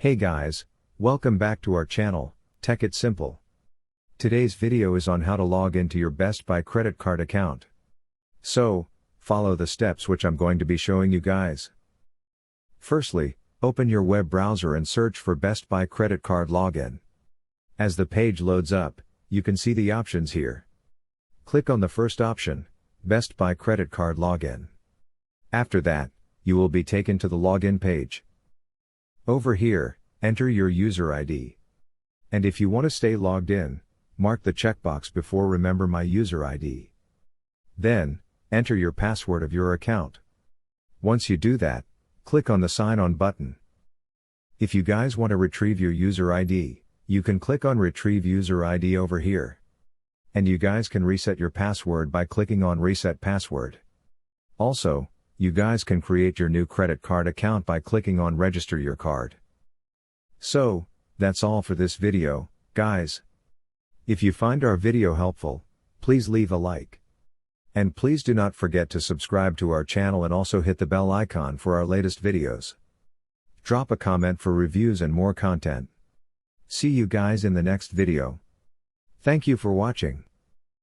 Hey guys, welcome back to our channel, Tech It Simple. Today's video is on how to log into your Best Buy credit card account. So, follow the steps which I'm going to be showing you guys. Firstly, open your web browser and search for Best Buy credit card login. As the page loads up, you can see the options here. Click on the first option, Best Buy credit card login. After that, you will be taken to the login page. Over here, enter your user ID. And if you want to stay logged in, mark the checkbox before Remember My User ID. Then, enter your password of your account. Once you do that, click on the Sign On button. If you guys want to retrieve your user ID, you can click on Retrieve User ID over here. And you guys can reset your password by clicking on Reset Password. Also, you guys can create your new credit card account by clicking on Register Your Card. So, that's all for this video, guys. If you find our video helpful, please leave a like. And please do not forget to subscribe to our channel and also hit the bell icon for our latest videos. Drop a comment for reviews and more content. See you guys in the next video. Thank you for watching.